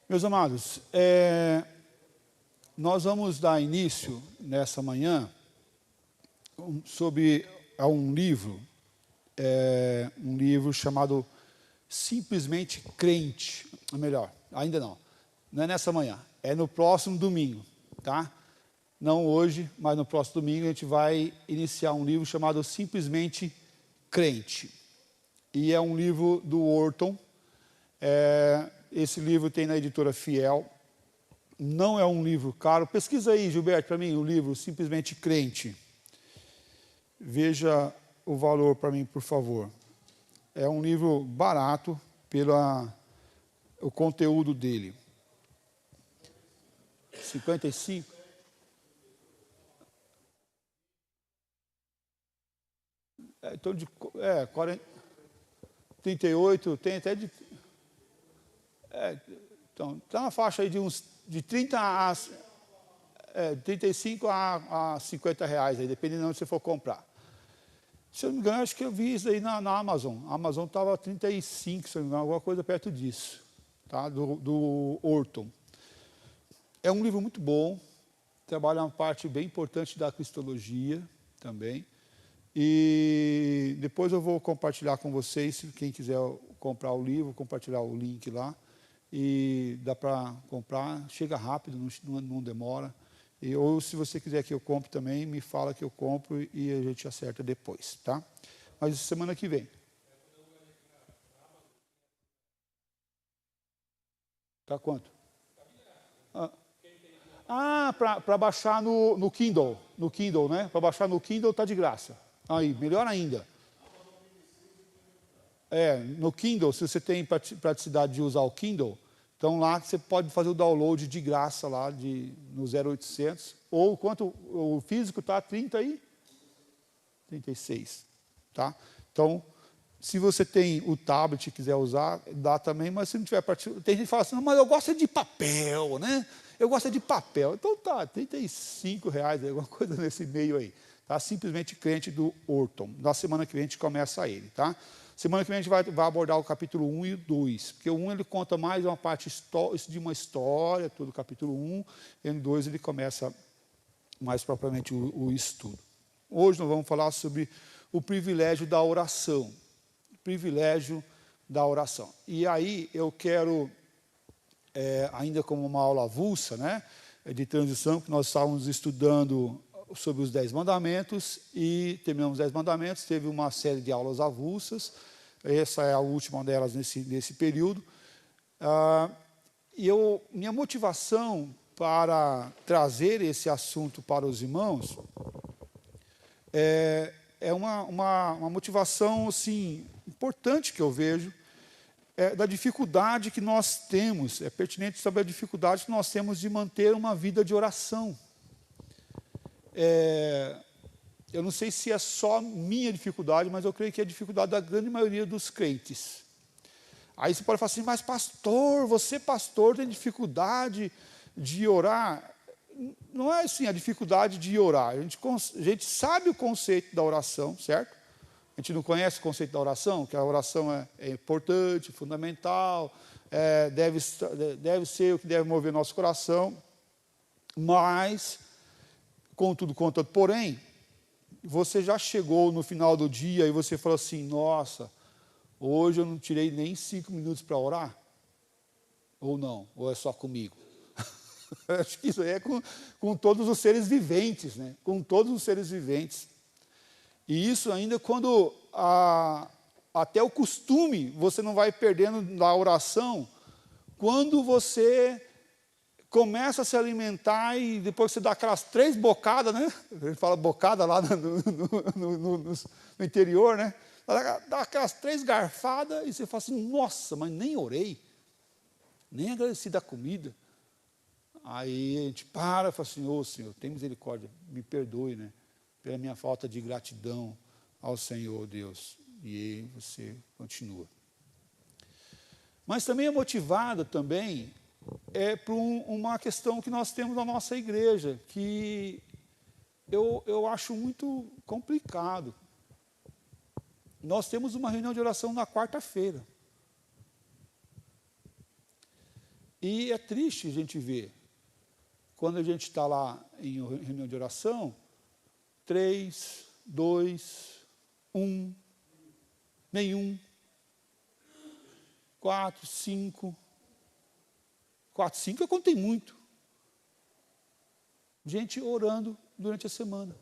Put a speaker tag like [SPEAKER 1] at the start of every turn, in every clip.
[SPEAKER 1] Meus amados, nós vamos dar início nessa manhã sobre um livro chamado Simplesmente Crente. Ou melhor, ainda não é nessa manhã, é no próximo domingo, tá? Não hoje, mas no próximo domingo a gente vai iniciar um livro chamado Simplesmente Crente. E é um livro do Orton. Esse livro tem na editora Fiel. Não é um livro caro. Pesquisa aí, Gilberto, para mim, o livro Simplesmente Crente. Veja o valor para mim, por favor. É um livro barato pelo o conteúdo dele. 55? Então, 40, 38, tem até de... então, está na faixa aí de 35 a 50 reais, aí, dependendo de onde você for comprar. Se eu não me engano, acho que eu vi isso aí na Amazon. A Amazon estava 35, se eu não me engano, alguma coisa perto disso, tá? do Orton. É um livro muito bom, trabalha uma parte bem importante da cristologia também. E depois eu vou compartilhar com vocês, se quem quiser comprar o livro, compartilhar o link lá. E dá para comprar, chega rápido, não demora. Ou se você quiser que eu compre também, me fala que eu compro e a gente acerta depois, tá? Mas semana que vem. Tá quanto? Para baixar no Kindle. No Kindle, né? Para baixar no Kindle tá de graça. Aí, melhor ainda. No Kindle, se você tem praticidade de usar o Kindle, então lá você pode fazer o download de graça lá no 0800, ou quanto o físico está 36, tá? Então, se você tem o tablet e quiser usar, dá também, mas se não tiver praticidade, tem gente que fala assim, mas eu gosto de papel, né? Eu gosto de papel. Então tá, R$35, alguma coisa nesse meio aí. Tá? Simplesmente Crente do Orton. Na semana que vem a gente começa ele, tá? Semana que vem a gente vai abordar o capítulo 1 e o 2, porque o 1 ele conta mais uma parte de uma história, todo o capítulo 1, e no 2 ele começa mais propriamente o estudo. Hoje nós vamos falar sobre o privilégio da oração. O privilégio da oração. E aí eu quero, ainda como uma aula avulsa, né, de transição, que nós estávamos estudando sobre os 10 mandamentos, e terminamos os 10 mandamentos, teve uma série de aulas avulsas, essa é a última delas nesse período. Minha motivação para trazer esse assunto para os irmãos é uma motivação assim, importante que eu vejo, da dificuldade que nós temos, é pertinente saber a dificuldade que nós temos de manter uma vida de oração. Eu não sei se é só minha dificuldade, mas eu creio que é a dificuldade da grande maioria dos crentes. Aí você pode falar assim, mas pastor, você pastor tem dificuldade de orar? Não é assim a dificuldade de orar. A gente sabe o conceito da oração, certo? A gente não conhece o conceito da oração, que a oração é importante, fundamental, deve ser o que deve mover nosso coração, mas... Contudo, porém, você já chegou no final do dia e você falou assim, nossa, hoje eu não tirei nem 5 minutos para orar? Ou não? Ou é só comigo? Acho que isso aí é com todos os seres viventes, né? Com todos os seres viventes. E isso ainda quando até o costume você não vai perdendo da oração, quando você... começa a se alimentar e depois você dá aquelas 3 bocadas, né? A gente fala bocada lá no interior, né? Dá aquelas 3 garfadas e você fala assim, nossa, mas nem orei, nem agradeci da comida. Aí a gente para e fala assim, ô Senhor, tem misericórdia, me perdoe, né? Pela minha falta de gratidão ao Senhor Deus. E aí você continua. Mas também é motivado também... por uma questão que nós temos na nossa igreja, que eu acho muito complicado. Nós temos uma reunião de oração na quarta-feira. E é triste a gente ver, quando a gente está lá em reunião de oração, 3, 2, 1, nenhum, 4, 5. 4, 5 eu contei muito. Gente orando durante a semana.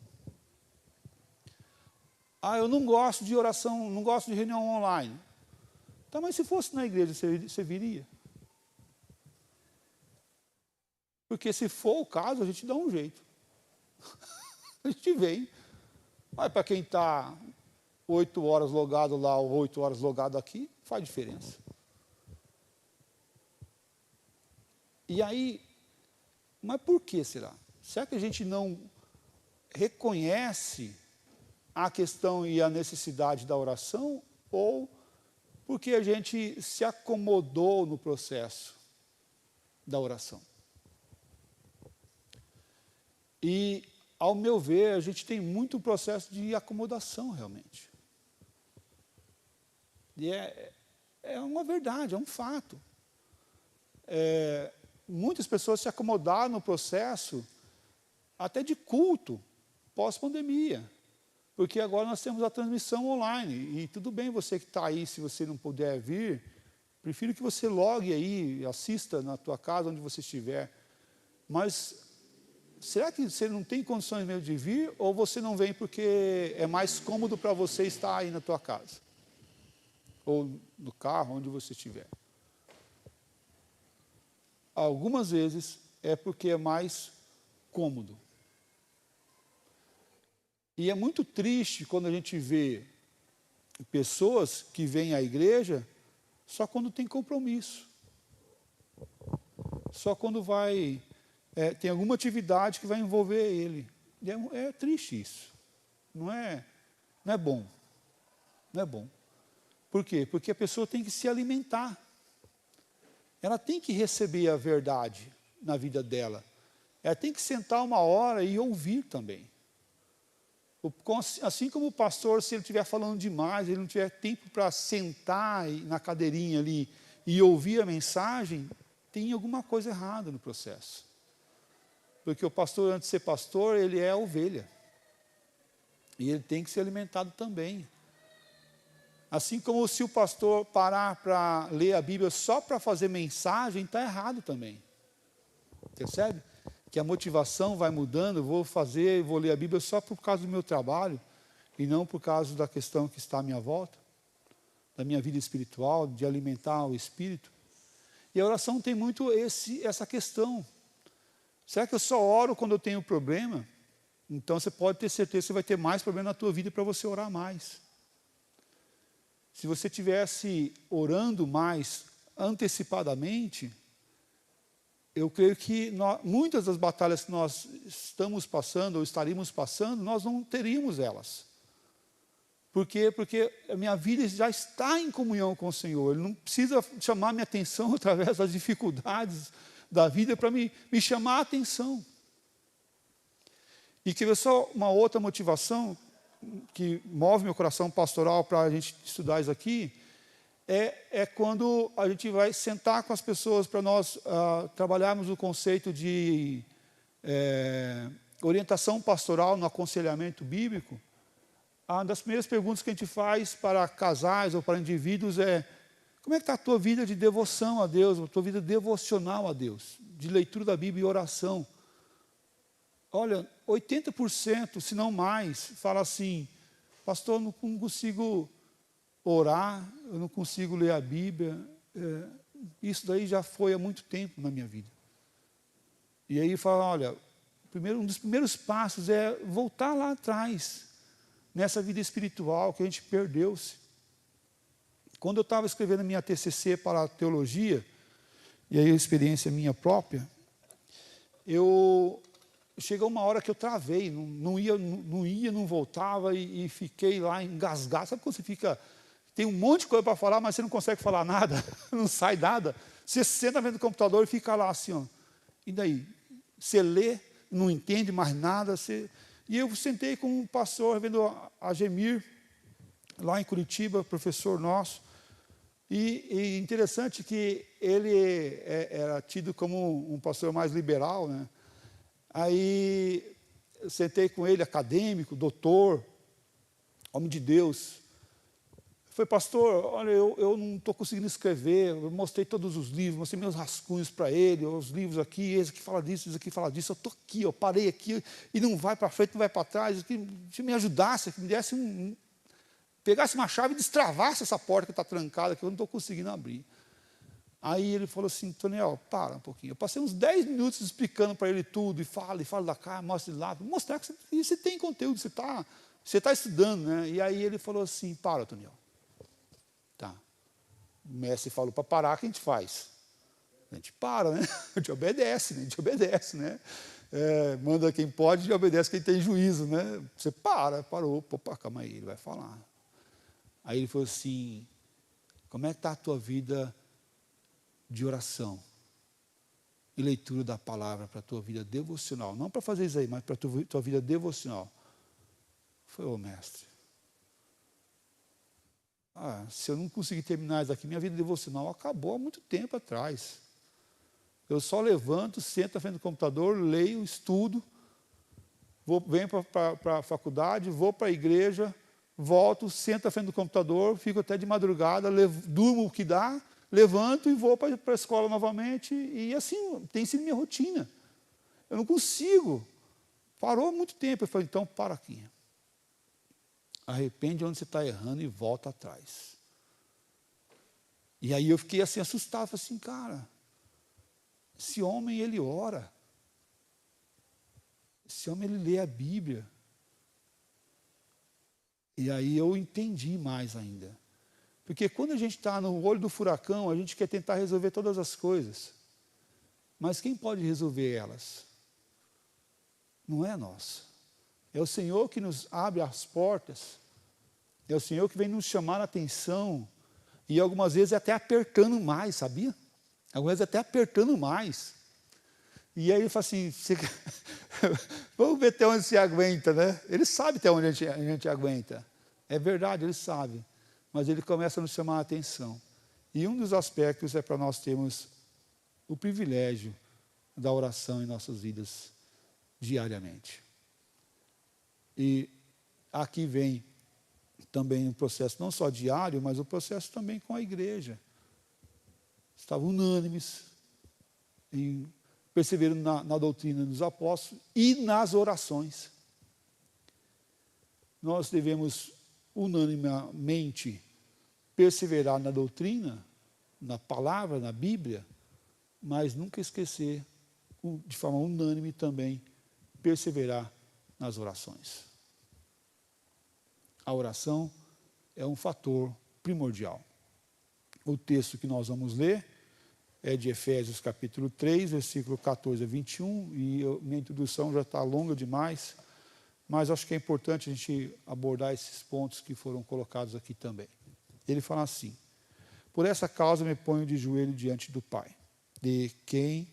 [SPEAKER 1] Ah, eu não gosto de oração, não gosto de reunião online. Tá, mas se fosse na igreja, você viria? Porque se for o caso, a gente dá um jeito. A gente vem. Mas para quem está 8 horas logado lá ou 8 horas logado aqui, faz diferença. E aí, mas por que será? Será que a gente não reconhece a questão e a necessidade da oração, ou porque a gente se acomodou no processo da oração? E, ao meu ver, a gente tem muito processo de acomodação, realmente. E é uma verdade, é um fato. Muitas pessoas se acomodaram no processo até de culto, pós-pandemia. Porque agora nós temos a transmissão online. E tudo bem você que está aí, se você não puder vir, prefiro que você logue aí, assista na tua casa, onde você estiver. Mas será que você não tem condições mesmo de vir, ou você não vem porque é mais cômodo para você estar aí na tua casa? Ou no carro, onde você estiver? Algumas vezes é porque é mais cômodo. E é muito triste quando a gente vê pessoas que vêm à igreja só quando tem compromisso. Só quando tem alguma atividade que vai envolver ele. E é triste isso. Não é bom. Não é bom. Por quê? Porque a pessoa tem que se alimentar. Ela tem que receber a verdade na vida dela. Ela tem que sentar uma hora e ouvir também. Assim como o pastor, se ele estiver falando demais, ele não tiver tempo para sentar na cadeirinha ali e ouvir a mensagem, tem alguma coisa errada no processo. Porque o pastor, antes de ser pastor, ele é a ovelha. E ele tem que ser alimentado também. Assim como se o pastor parar para ler a Bíblia só para fazer mensagem, está errado também. Percebe? Que a motivação vai mudando, vou ler a Bíblia só por causa do meu trabalho, e não por causa da questão que está à minha volta, da minha vida espiritual, de alimentar o espírito. E a oração tem muito essa questão. Será que eu só oro quando eu tenho problema? Então você pode ter certeza que você vai ter mais problema na tua vida para você orar mais. Se você estivesse orando mais antecipadamente, eu creio que muitas das batalhas que nós estamos passando ou estaríamos passando, nós não teríamos elas. Por quê? Porque a minha vida já está em comunhão com o Senhor. Ele não precisa chamar minha atenção através das dificuldades da vida para me chamar a atenção. E quer ver só uma outra motivação que move meu coração pastoral para a gente estudar isso aqui, é quando a gente vai sentar com as pessoas para nós trabalharmos o conceito de orientação pastoral no aconselhamento bíblico. Uma das primeiras perguntas que a gente faz para casais ou para indivíduos é: como é que está a tua vida de devoção a Deus, a tua vida devocional a Deus, de leitura da Bíblia e oração? Olha, 80%, se não mais, fala assim: pastor, eu não consigo orar, eu não consigo ler a Bíblia, isso daí já foi há muito tempo na minha vida. E aí fala, olha, um dos primeiros passos é voltar lá atrás, nessa vida espiritual que a gente perdeu-se. Quando eu estava escrevendo a minha TCC para a teologia, e aí a experiência minha própria, chegou uma hora que eu travei, não voltava e fiquei lá engasgado. Sabe quando você tem um monte de coisa para falar, mas você não consegue falar nada, não sai nada. Você senta vendo o computador e fica lá assim, ó. E daí? Você lê, não entende mais nada. E eu sentei com um pastor, vendo a Gemir, lá em Curitiba, professor nosso. E interessante que ele era tido como um pastor mais liberal, né? Aí eu sentei com ele, acadêmico, doutor, homem de Deus. Falei, pastor, olha, eu não estou conseguindo escrever, eu mostrei todos os livros, mostrei meus rascunhos para ele, os livros aqui, esse aqui fala disso, esse aqui fala disso, eu estou aqui, eu parei aqui, e não vai para frente, não vai para trás, se me ajudasse, que me desse pegasse uma chave e destravasse essa porta que está trancada, que eu não estou conseguindo abrir. Aí ele falou assim, Toniel, para um pouquinho. Eu passei uns 10 minutos explicando para ele tudo, e fala da cá, mostra de lá, mostrar que você tem conteúdo, você está estudando, né? E aí ele falou assim, para, Toniel. Tá. O mestre falou para parar, o que a gente faz? A gente para, né? A gente obedece, né? Manda quem pode e obedece quem tem juízo, né? Você parou, opa, calma aí, ele vai falar. Aí ele falou assim, como é que está a tua vida de oração e leitura da palavra para a tua vida devocional? Não para fazer isso aí, mas para a tua vida devocional. Foi, ô mestre, se eu não conseguir terminar isso aqui, minha vida devocional acabou há muito tempo atrás. Eu só levanto, sento na frente do computador, leio, estudo, venho para a faculdade, vou para a igreja, volto, sento na frente do computador, fico até de madrugada, durmo o que dá, levanto e vou para a escola novamente. E assim, tem sido minha rotina. Eu não consigo. Parou há muito tempo. Eu falei, então, para aqui. Arrepende onde você está errando e volta atrás. E aí eu fiquei assim assustado, falei assim, cara, esse homem ele ora, esse homem ele lê a Bíblia. E aí eu entendi mais ainda. Porque quando a gente está no olho do furacão, a gente quer tentar resolver todas as coisas. Mas quem pode resolver elas? Não é nós. É o Senhor que nos abre as portas, é o Senhor que vem nos chamar a atenção, e algumas vezes até apertando mais, sabia? Algumas vezes até apertando mais. E aí ele fala assim, vamos ver até onde você aguenta, né? Ele sabe até onde a gente aguenta. É verdade, ele sabe. Mas ele começa a nos chamar a atenção. E um dos aspectos é para nós termos o privilégio da oração em nossas vidas diariamente. E aqui vem também um processo não só diário, mas o processo também com a igreja. Estavam unânimes, perseverando na doutrina dos apóstolos e nas orações. Nós devemos unanimemente perseverar na doutrina, na palavra, na Bíblia, mas nunca esquecer, de forma unânime também, perseverar nas orações. A oração é um fator primordial. O texto que nós vamos ler é de Efésios capítulo 3, versículo 14 a 21, e minha introdução já está longa demais, mas acho que é importante a gente abordar esses pontos que foram colocados aqui também. Ele fala assim, por essa causa me ponho de joelho diante do Pai, de quem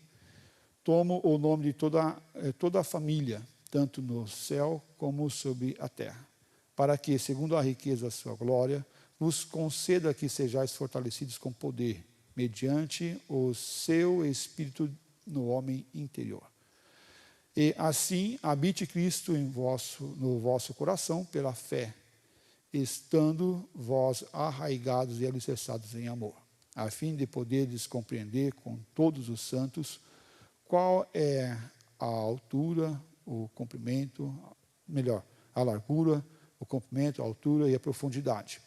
[SPEAKER 1] tomo o nome de toda a família, tanto no céu como sobre a terra, para que, segundo a riqueza da sua glória, vos conceda que sejais fortalecidos com poder, mediante o seu Espírito no homem interior. E assim habite Cristo no vosso coração pela fé, estando vós arraigados e alicerçados em amor, a fim de poderes compreender com todos os santos qual é a altura, o comprimento, a largura, o comprimento, a altura e a profundidade.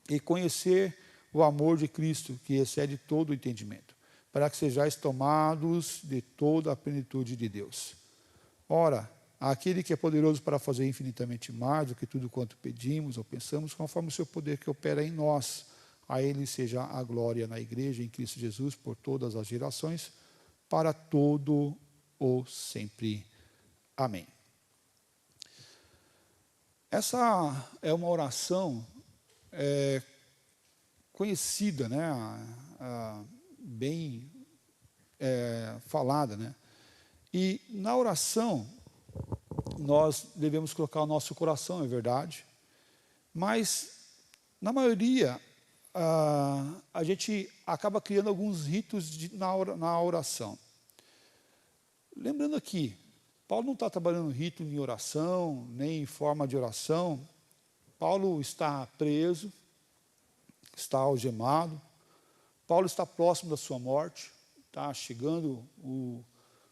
[SPEAKER 1] E conhecer o amor de Cristo, que excede todo o entendimento, para que sejais tomados de toda a plenitude de Deus. Ora, aquele que é poderoso para fazer infinitamente mais do que tudo quanto pedimos ou pensamos, conforme o seu poder que opera em nós, a ele seja a glória na igreja, em Cristo Jesus, por todas as gerações, para todo o sempre. Amém. Essa é uma oração conhecida, né? Bem falada, né? E na oração, nós devemos colocar o nosso coração, é verdade, mas, na maioria, a gente acaba criando alguns ritos na oração. Lembrando aqui, Paulo não está trabalhando rito em oração, nem em forma de oração. Paulo está preso, está algemado. Paulo está próximo da sua morte, está chegando o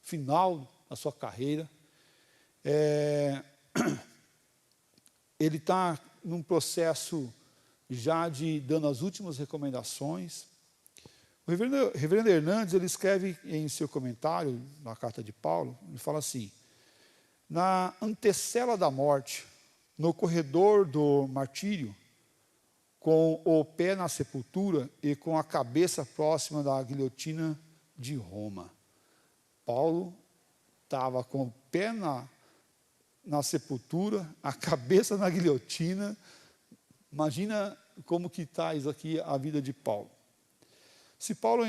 [SPEAKER 1] final da sua carreira. Ele está num processo já dando as últimas recomendações. O reverendo Hernandes, ele escreve em seu comentário, na carta de Paulo, ele fala assim: na antessela da morte, no corredor do martírio, com o pé na sepultura e com a cabeça próxima da guilhotina de Roma. Paulo estava com o pé na sepultura, a cabeça na guilhotina. Imagina como que está isso aqui, a vida de Paulo. Se Paulo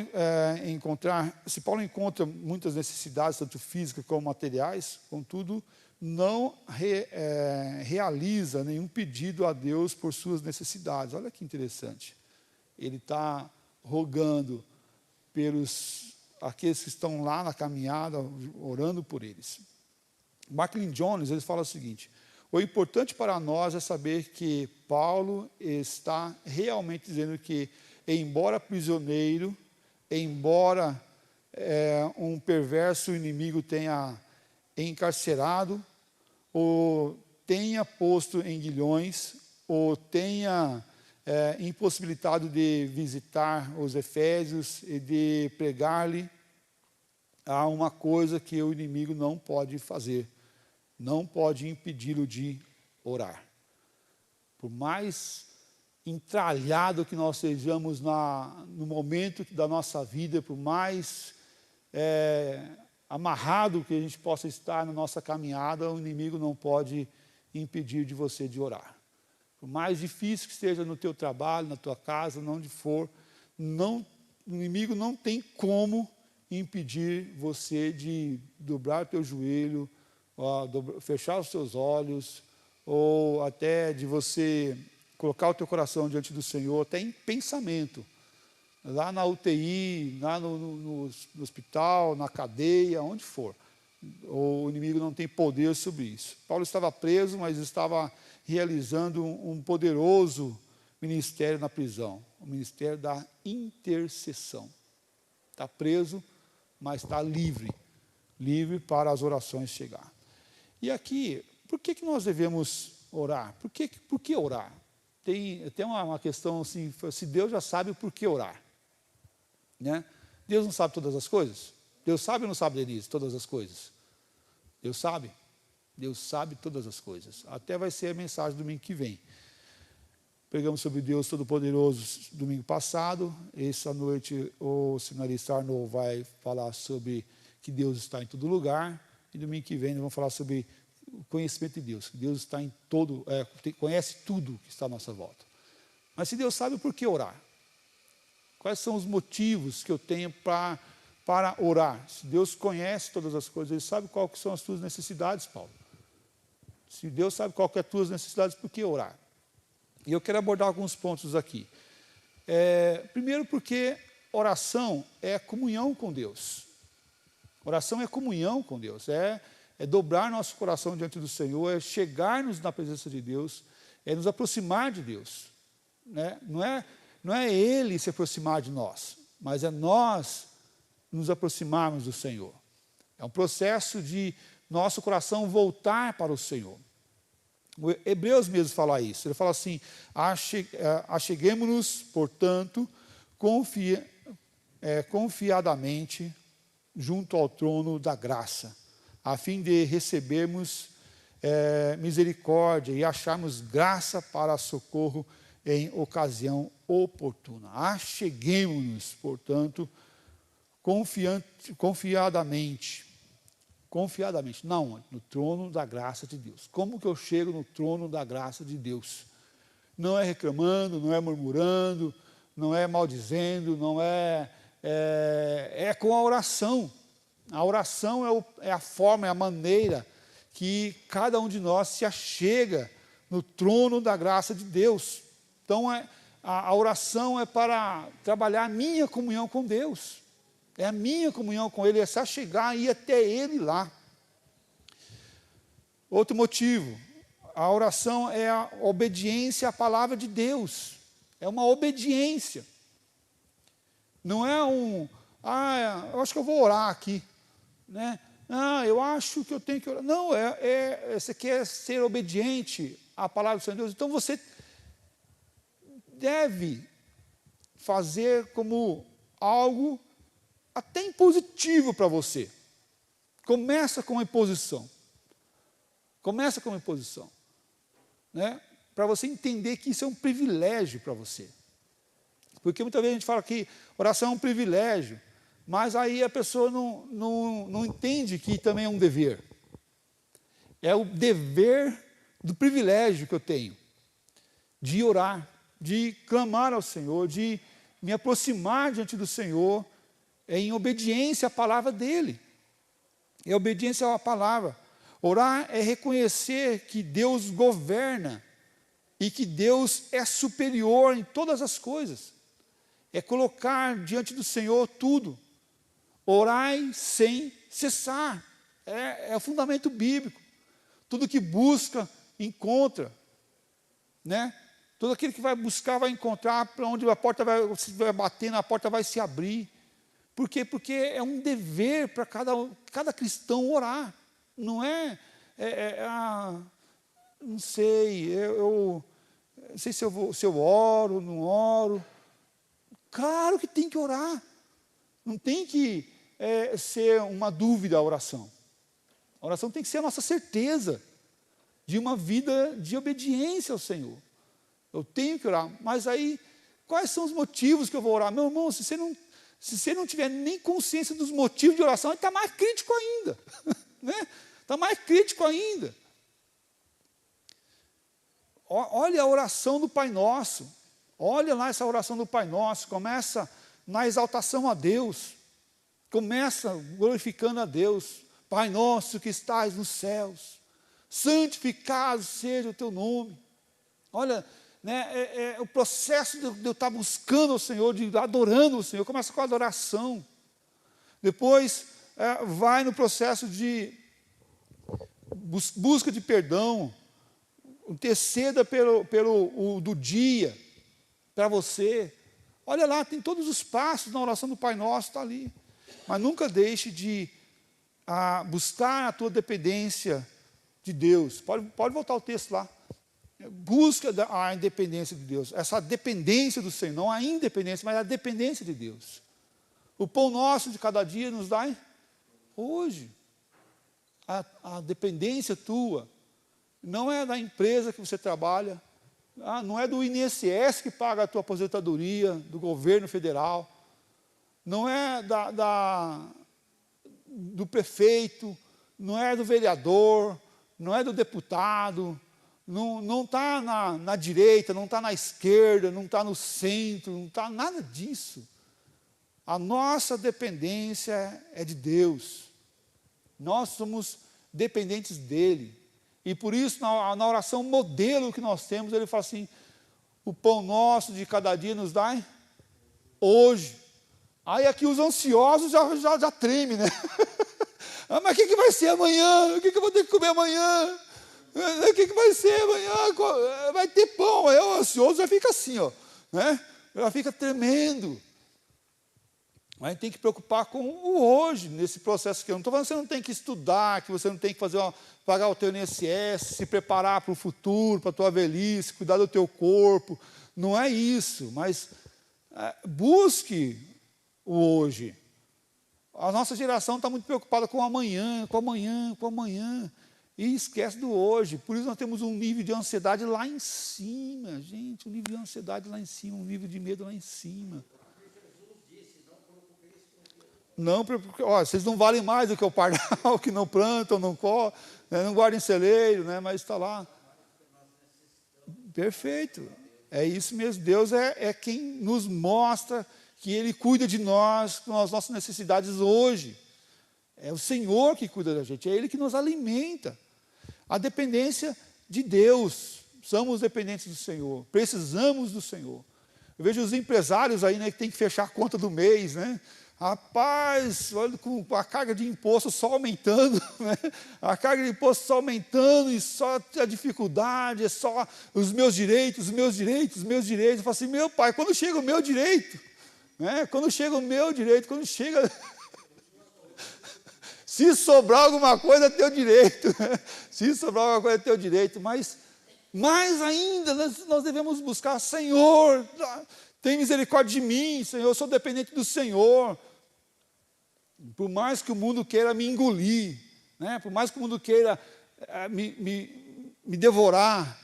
[SPEAKER 1] encontra muitas necessidades, tanto físicas como materiais, contudo, não realiza nenhum pedido a Deus por suas necessidades. Olha que interessante. Ele está rogando pelos aqueles que estão lá na caminhada, orando por eles. Marklin Jones, ele fala o seguinte: o importante para nós é saber que Paulo está realmente dizendo que, embora prisioneiro, embora um perverso inimigo tenha encarcerado, ou tenha posto em grilhões, ou tenha impossibilitado de visitar os Efésios e de pregar-lhe, há uma coisa que o inimigo não pode fazer: não pode impedi-lo de orar. Por mais entralhado que nós sejamos no momento da nossa vida, por mais amarrado que a gente possa estar na nossa caminhada, o inimigo não pode impedir de você de orar. Por mais difícil que esteja no teu trabalho, na tua casa, onde for, o inimigo não tem como impedir você de dobrar o teu joelho, fechar os seus olhos, ou até de você colocar o teu coração diante do Senhor, até em pensamento, lá na UTI, lá no hospital, na cadeia, onde for. O inimigo não tem poder sobre isso. Paulo estava preso, mas estava realizando um poderoso ministério na prisão, o ministério da intercessão. Está preso, mas está livre para as orações chegar. E aqui, por que nós devemos orar? Por que orar? Tem uma questão assim, se Deus já sabe o porquê orar. Né? Deus não sabe todas as coisas? Deus sabe ou não sabe, Denise, todas as coisas? Deus sabe? Deus sabe todas as coisas. Até vai ser a mensagem do domingo que vem. Pregamos sobre Deus Todo-Poderoso domingo passado. Essa noite o seminarista Arnaud vai falar sobre que Deus está em todo lugar. E domingo que vem nós vamos falar sobre o conhecimento de Deus. Que Deus está em conhece tudo que está à nossa volta. Mas se Deus sabe, por que orar? Quais são os motivos que eu tenho para orar? Se Deus conhece todas as coisas, Ele sabe quais são as tuas necessidades, Paulo. Se Deus sabe qual que é as tuas necessidades, por que orar? E eu quero abordar alguns pontos aqui. Primeiro, porque oração é comunhão com Deus. Oração é comunhão com Deus, é dobrar nosso coração diante do Senhor, é chegar-nos na presença de Deus, é nos aproximar de Deus. Né? Não é Ele se aproximar de nós, mas é nós nos aproximarmos do Senhor. É um processo de nosso coração voltar para o Senhor. O Hebreus mesmo fala isso. Ele fala assim: acheguemo-nos, portanto, confiadamente junto ao trono da graça, a fim de recebermos misericórdia e acharmos graça para socorro em ocasião oportuna. Acheguemo-nos, portanto, confiadamente, não, no trono da graça de Deus. Como que eu chego no trono da graça de Deus? Não é reclamando, não é murmurando, não é maldizendo, não é com a oração. A oração é a forma, é a maneira que cada um de nós se achega no trono da graça de Deus. Então, A oração é para trabalhar a minha comunhão com Deus. É a minha comunhão com Ele, é só chegar e ir até Ele lá. Outro motivo, a oração é a obediência à palavra de Deus. É uma obediência. Não é eu acho que eu vou orar aqui, né? Eu acho que eu tenho que orar. Não, você quer ser obediente à palavra do Senhor Deus, então você deve fazer como algo até impositivo para você. Começa com uma imposição. Começa com uma imposição, né? Para você entender que isso é um privilégio para você. Porque muitas vezes a gente fala que oração é um privilégio, mas aí a pessoa não entende que também é um dever. É o dever do privilégio que eu tenho, de orar, de clamar ao Senhor, de me aproximar diante do Senhor, em obediência à palavra dEle. É obediência à palavra. Orar é reconhecer que Deus governa e que Deus é superior em todas as coisas. É colocar diante do Senhor tudo. Orai sem cessar. É o fundamento bíblico. Tudo que busca, encontra. Né? Todo aquele que vai buscar, vai encontrar. Para onde a porta vai bater, na porta vai se abrir. Por quê? Porque é um dever para cada cristão orar. Não não sei, eu não sei se eu oro, não oro. Claro que tem que orar. Não tem que ser uma dúvida a oração. A oração tem que ser a nossa certeza de uma vida de obediência ao Senhor. Eu tenho que orar. Mas aí, quais são os motivos que eu vou orar? Meu irmão, se você não tiver nem consciência dos motivos de oração, ele está mais crítico ainda. Né? Está mais crítico ainda. Olha a oração do Pai Nosso. Olha lá essa oração do Pai Nosso. Começa na exaltação a Deus. Começa glorificando a Deus. Pai Nosso que estás nos céus, santificado seja o teu nome. Olha, né, o processo de eu estar buscando o Senhor, de adorando o Senhor. Começa com a adoração. Depois vai no processo de busca de perdão, interceda pelo do dia, para você. Olha lá, tem todos os passos na oração do Pai Nosso, está ali. Mas nunca deixe de buscar a tua dependência de Deus. Pode voltar o texto lá. Busca a independência de Deus. Essa dependência do Senhor, não a independência, mas a dependência de Deus. O pão nosso de cada dia nos dá hoje. A dependência tua não é da empresa que você trabalha, não é do INSS que paga a tua aposentadoria, do governo federal, não é do prefeito, não é do vereador, não é do deputado, não está na direita, não está na esquerda, não está no centro, não está nada disso. A nossa dependência é de Deus. Nós somos dependentes dEle. E por isso, na oração modelo que nós temos, ele fala assim, o pão nosso de cada dia nos dai hoje. Aí aqui os ansiosos já tremem, né? Mas o que vai ser amanhã? O que eu vou ter que comer amanhã? O que vai ser amanhã? Vai ter pão. Aí o ansioso já fica assim, ó, né? Já fica tremendo. Mas a gente tem que preocupar com o hoje, nesse processo que eu não estou falando que você não tem que estudar, que você não tem que pagar o teu INSS, se preparar para o futuro, para a tua velhice, cuidar do teu corpo. Não é isso, mas busque o hoje. A nossa geração está muito preocupada com o amanhã, e esquece do hoje. Por isso nós temos um nível de ansiedade lá em cima, gente, um nível de ansiedade lá em cima, um nível de medo lá em cima. Não, porque vocês não valem mais do que o pardal, que não plantam, não correm, né, não guardam em celeiro, né, mas está lá. Perfeito. É isso mesmo. Deus é quem nos mostra que Ele cuida de nós, com as nossas necessidades hoje. É o Senhor que cuida da gente, é Ele que nos alimenta. A dependência de Deus. Somos dependentes do Senhor, precisamos do Senhor. Eu vejo os empresários aí, né, que tem que fechar a conta do mês, né? Rapaz, olha, com a carga de imposto só aumentando, né? A carga de imposto só aumentando e só a dificuldade, é só os meus direitos, os meus direitos, os meus direitos. Eu falo assim, meu pai, quando chega o meu direito, né? Quando chega o meu direito, quando chega... Se sobrar alguma coisa, é teu direito. Né? Se sobrar alguma coisa, é teu direito. Mas, mais ainda, nós devemos buscar, Senhor, tem misericórdia de mim, Senhor, eu sou dependente do Senhor. Por mais que o mundo queira me engolir, né? Por mais que o mundo queira me devorar,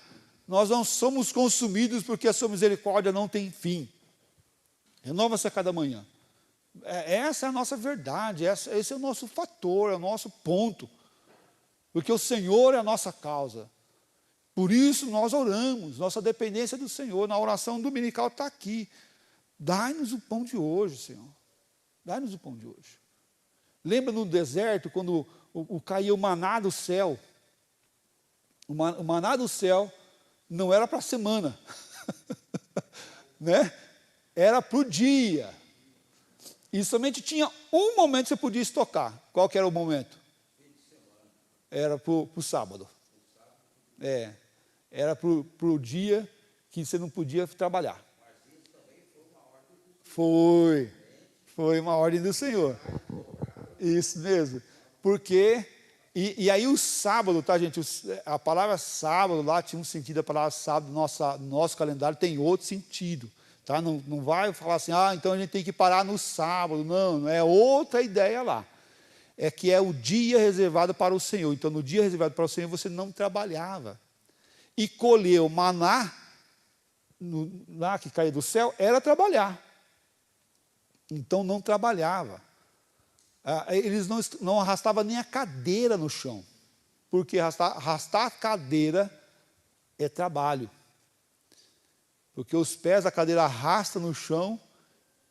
[SPEAKER 1] nós não somos consumidos porque a sua misericórdia não tem fim. Renova-se a cada manhã. Essa é a nossa verdade, esse é o nosso fator, é o nosso ponto. Porque o Senhor é a nossa causa. Por isso nós oramos, nossa dependência do Senhor, na oração dominical está aqui. Dai-nos o pão de hoje, Senhor. Dai-nos o pão de hoje. Lembra no deserto, quando caía o maná do céu? O maná do céu não era para a semana, né? Era para o dia. E somente tinha um momento que você podia estocar. Qual que era o momento? Era para o sábado. Era para o dia que você não podia trabalhar. Foi uma ordem do Senhor. Isso mesmo. Porque, e aí o sábado, tá, gente? A palavra sábado lá tinha um sentido, a palavra sábado no nosso calendário tem outro sentido. Tá? Não vai falar assim, então a gente tem que parar no sábado. Não é outra ideia lá. É que é o dia reservado para o Senhor. Então, no dia reservado para o Senhor, você não trabalhava. E colher o maná, lá que caía do céu, era trabalhar. Então, não trabalhava. Eles não arrastavam nem a cadeira no chão. Porque arrastar a cadeira é trabalho. Porque os pés da cadeira arrastam no chão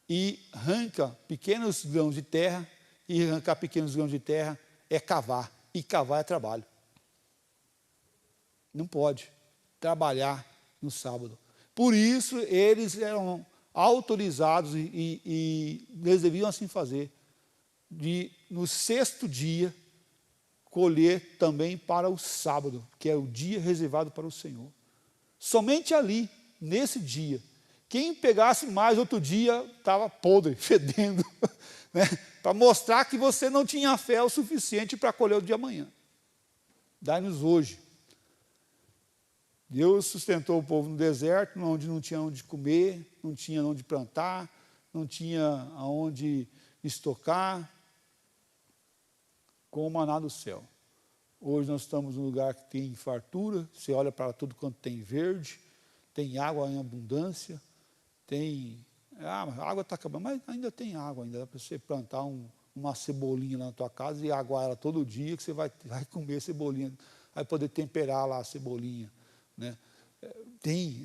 [SPEAKER 1] e arranca pequenos grãos de terra, e arrancar pequenos grãos de terra é cavar, e cavar é trabalho. Não pode trabalhar no sábado. Por isso, eles eram autorizados e eles deviam assim fazer, de no sexto dia, colher também para o sábado, que é o dia reservado para o Senhor. Somente ali, nesse dia, quem pegasse mais outro dia, estava podre, fedendo, né? Para mostrar que você não tinha fé o suficiente para colher o de amanhã. Dai-nos hoje. Deus sustentou o povo no deserto, onde não tinha onde comer, não tinha onde plantar, não tinha aonde estocar, com o maná do céu. Hoje nós estamos num lugar que tem fartura, você olha para tudo quanto tem verde, tem água em abundância, a água está acabando, mas ainda tem água, ainda dá para você plantar uma cebolinha na tua casa e aguar ela todo dia, que você vai comer cebolinha, vai poder temperar lá a cebolinha. Né?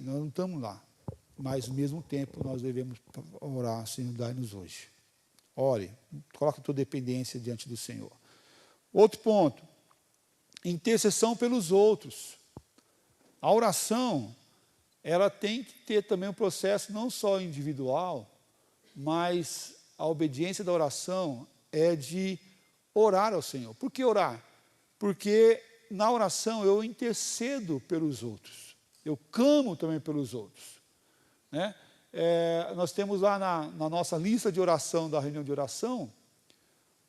[SPEAKER 1] Nós não estamos lá, mas ao mesmo tempo nós devemos orar, Senhor, dai-nos hoje. Ore, coloque a tua dependência diante do Senhor. Outro ponto, intercessão pelos outros. A oração, ela tem que ter também um processo não só individual, mas a obediência da oração é de orar ao Senhor. Por que orar? Porque na oração eu intercedo pelos outros, eu clamo também pelos outros. Né? Nós temos lá na nossa lista de oração, da reunião de oração,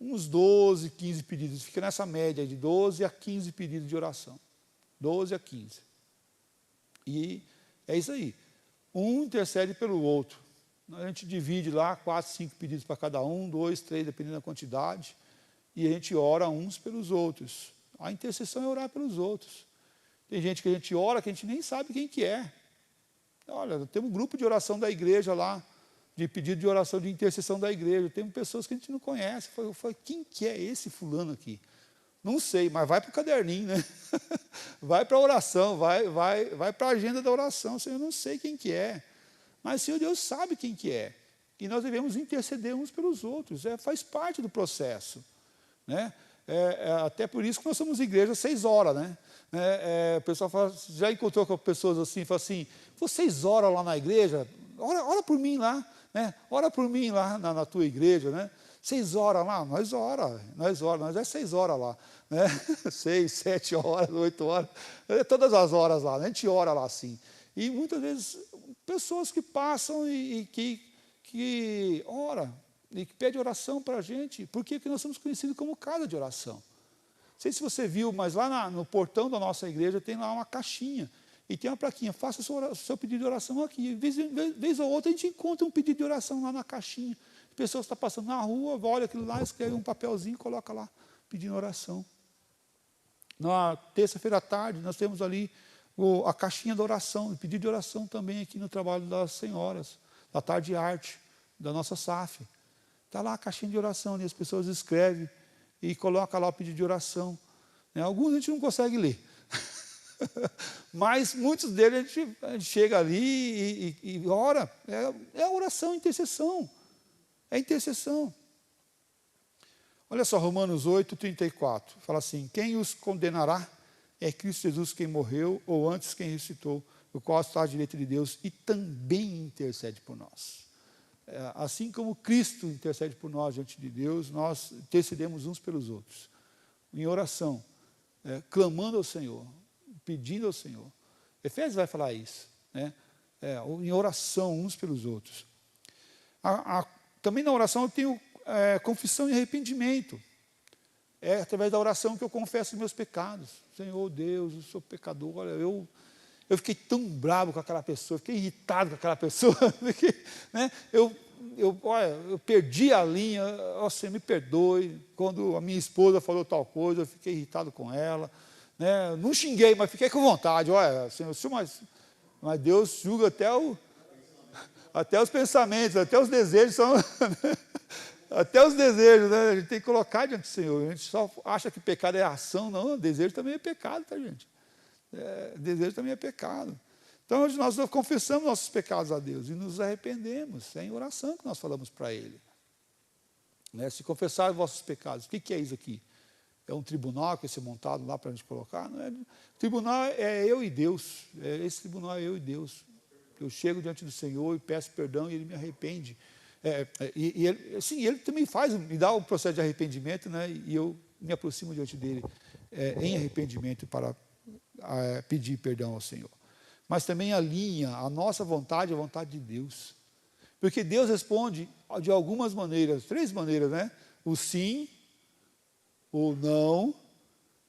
[SPEAKER 1] uns 12, 15 pedidos, fica nessa média de 12 a 15 pedidos de oração, 12 a 15. E é isso aí, um intercede pelo outro. A gente divide lá 4, 5 pedidos para cada um, 2, 3, dependendo da quantidade, e a gente ora uns pelos outros. A intercessão é orar pelos outros. Tem gente que a gente ora que a gente nem sabe quem que é. Olha, temos um grupo de oração da igreja lá, de pedido de oração, de intercessão da igreja. Temos pessoas que a gente não conhece. Eu falei, quem que é esse fulano aqui? Não sei, mas vai para o caderninho, né? Vai para a oração, vai para a agenda da oração. Senhor, eu não sei quem que é. Mas o Senhor Deus sabe quem que é. E nós devemos interceder uns pelos outros. Faz parte do processo. Né? Até por isso que nós somos igreja 6 horas. Né? O pessoal fala, já encontrou com pessoas assim, fala assim, vocês oram lá na igreja? ora por mim lá, né? Ora por mim lá na tua igreja, né? 6 horas lá, nós é 6 horas lá, né? 6, 7 horas, 8 horas, todas as horas lá, a gente ora lá assim. E muitas vezes, pessoas que passam e que ora, e que pede oração para a gente, porque nós somos conhecidos como casa de oração. Não sei se você viu, mas lá no portão da nossa igreja tem lá uma caixinha, e tem uma plaquinha, faça o seu pedido de oração aqui. Vez ou outra a gente encontra um pedido de oração lá na caixinha. A pessoa está passando na rua, olha aquilo lá, escreve um papelzinho e coloca lá, pedindo oração. Na terça-feira à tarde, nós temos ali a caixinha da oração, o pedido de oração também aqui no trabalho das senhoras, da Tarde de Arte, da nossa SAF. Está lá a caixinha de oração, e as pessoas escrevem e colocam lá o pedido de oração. Alguns a gente não consegue ler. Mas muitos deles a gente chega ali e ora. É a oração, intercessão. É intercessão. Olha só, Romanos 8, 34. Fala assim, quem os condenará é Cristo Jesus quem morreu, ou antes quem ressuscitou, o qual está à direita de Deus e também intercede por nós. Assim como Cristo intercede por nós diante de Deus, nós intercedemos uns pelos outros. Em oração, clamando ao Senhor, pedindo ao Senhor. Efésios vai falar isso, né? Em oração uns pelos outros. Também na oração eu tenho confissão e arrependimento. É através da oração que eu confesso os meus pecados. Senhor Deus, eu sou pecador. Olha, eu fiquei tão bravo com aquela pessoa, fiquei irritado com aquela pessoa. Né? Eu perdi a linha, Senhor, me perdoe. Quando a minha esposa falou tal coisa, eu fiquei irritado com ela. Né? Não xinguei, mas fiquei com vontade. Olha, Senhor, mas Deus julga até os pensamentos, até os desejos são... Até os desejos, né? A gente tem que colocar diante do Senhor. A gente só acha que pecado é ação, não. Desejo também é pecado, tá, gente? Desejo também é pecado. Então, hoje nós confessamos nossos pecados a Deus e nos arrependemos. É em oração que nós falamos para Ele. Né? Se confessar os vossos pecados, o que é isso aqui? É um tribunal que vai ser montado lá para a gente colocar? Não é? O tribunal é eu e Deus. Esse tribunal é eu e Deus. Eu chego diante do Senhor e peço perdão e Ele me arrepende. Ele também me dá o processo de arrependimento, né? E eu me aproximo diante dele em arrependimento para pedir perdão ao Senhor. Mas também alinha a nossa vontade à vontade de Deus. Porque Deus responde de algumas maneiras, 3 maneiras, né? O sim, o não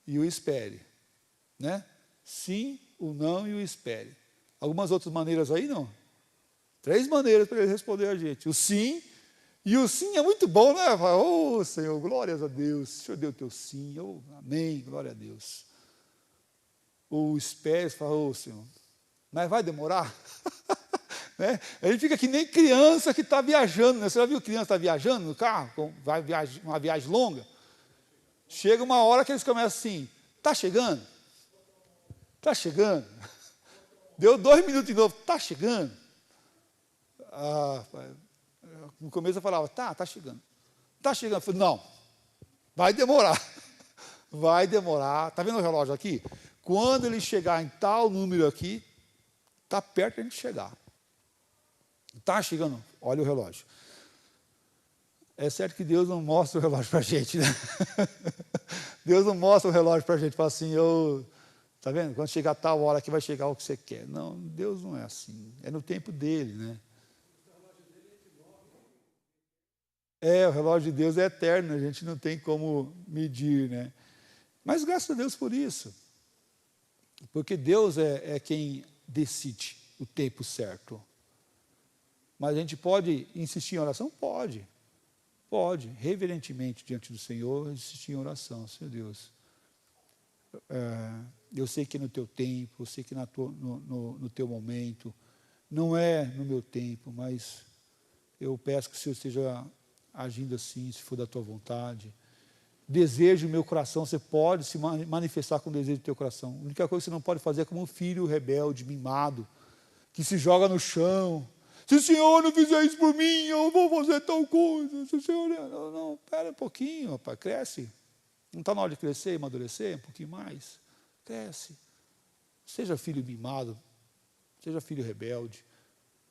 [SPEAKER 1] e o espere. Né? Sim, o não e o espere. Algumas outras maneiras aí, não? 3 maneiras para Ele responder a gente. O sim, e o sim é muito bom, né? Oh, Senhor, glórias a Deus. O Senhor deu o teu sim. Oh, amém, glória a Deus. O espere, fala, oh, Senhor, mas vai demorar? Né? A gente fica que nem criança que está viajando. Né? Você já viu criança que está viajando no carro? Uma viagem longa? Chega uma hora que eles começam assim, está chegando? Está chegando? Deu 2 minutos de novo, está chegando? No começo eu falava, tá chegando. Está chegando. Eu falei, não, vai demorar. Vai demorar. Está vendo o relógio aqui? Quando ele chegar em tal número aqui, está perto de a gente chegar. Está chegando, olha o relógio. É certo que Deus não mostra o relógio para a gente, né? Deus não mostra o relógio para a gente, fala assim, está vendo? Quando chegar tal hora que vai chegar o que você quer. Não, Deus não é assim. É no tempo dele, né? O relógio de Deus é eterno, a gente não tem como medir, né? Mas graças a Deus por isso. Porque Deus é quem decide o tempo certo. Mas a gente pode insistir em oração? Pode. Pode, reverentemente diante do Senhor, insistir em oração. Senhor Deus, eu sei que é no teu tempo, eu sei que no teu momento, não é no meu tempo, mas eu peço que o Senhor esteja agindo assim, se for da tua vontade. Desejo do meu coração, você pode se manifestar com o desejo do teu coração. A única coisa que você não pode fazer é como um filho rebelde, mimado, que se joga no chão. Se o Senhor não fizer isso por mim, eu vou fazer tal coisa. Se o Senhor... Não, espera um pouquinho, rapaz, cresce. Não está na hora de crescer, amadurecer um pouquinho mais? Cresce. Seja filho mimado, seja filho rebelde.